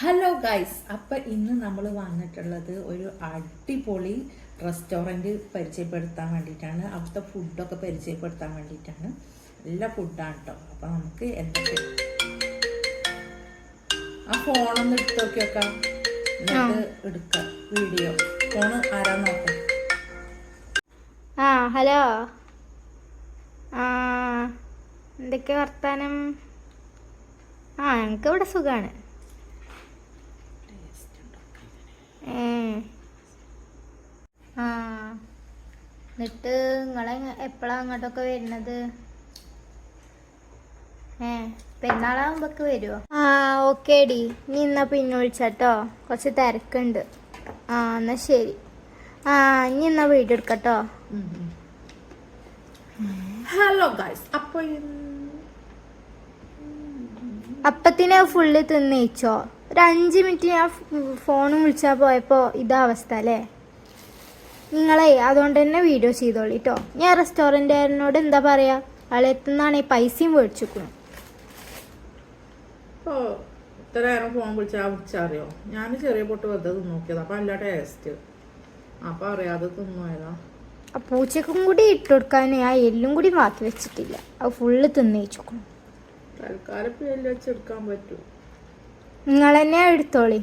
Hello guys, അപ്പം ഇന്ന് നമ്മൾ വന്നിട്ടുള്ളത് ഒരു അടിപൊളി റെസ്റ്റോറൻറ്റ് പരിചയപ്പെടുത്താൻ വേണ്ടിയിട്ടാണ്. അവിടുത്തെ ഫുഡൊക്കെ പരിചയപ്പെടുത്താൻ വേണ്ടിയിട്ടാണ്. നല്ല ഫുഡാണ് കേട്ടോ. അപ്പം നമുക്ക് എന്തൊക്കെ ആ ഫോണൊന്ന് എടുത്ത് നോക്കി വെക്കാം, എന്നിട്ട് എടുക്കാം വീഡിയോ. ഫോണ് ആരാ നോക്കാം. ഹലോ. എന്തൊക്കെ വർത്താനം? ഞങ്ങൾക്ക് ഇവിടെ സുഖമാണ്. എന്നിട്ട് നിങ്ങളെ എപ്പോഴാ അങ്ങോട്ടൊക്കെ വരുന്നത്? പെരുന്നാളാകുമ്പോഴൊക്കെ വരുമോ? ഓക്കെ ഡി, നീ എന്നാ പിന്നെ വിളിച്ചാട്ടോ, കുറച്ച് തിരക്കുണ്ട്. എന്നാ ശരി. ഇനി എന്നാ വീഡിയോ എടുക്കട്ടോ. ഹലോ ഗൈസ്, അപ്പത്തിനെ ഫുള്ള് തിന്നയിച്ചോ? ഒരു 5 മിനിറ്റ് ഞാൻ ഫോൺ വിളിച്ചാൽ പോയപ്പോൾ ഇതാ അവസ്ഥ അല്ലേ? നിങ്ങളെ അതുകൊണ്ട് തന്നെ വീഡിയോ ചെയ്തോളി കേട്ടോ. ഞാൻ റെസ്റ്റോറൻറ്റുകാരനോട് എന്താ പറയുക, ആളെത്തുന്നാണ് ഈ പൈസയും മേടിച്ചിരിക്കണം. ഇപ്പോൾ ഇത്ര നേരം ഫോൺ വിളിച്ചറിയോ? ഞാൻ ചെറിയ പൊട്ട് വെറുതെ നോക്കിയത്, അപ്പം നല്ല ടേസ്റ്റ്. അപ്പം അറിയാതെ തിന്നുപോയതാ. ആ പൂച്ചക്കും കൂടി ഇട്ടുകൊടുക്കാൻ ആ എല്ലും കൂടി മാറ്റി വെച്ചിട്ടില്ല, അത് ഫുള്ള് തിന്നയിച്ചിരിക്കണം. തൽക്കാലം ഇപ്പം എല്ലാം വെച്ചെടുക്കാൻ പറ്റുമോ? നിങ്ങൾ തന്നെ എടുത്തോളി.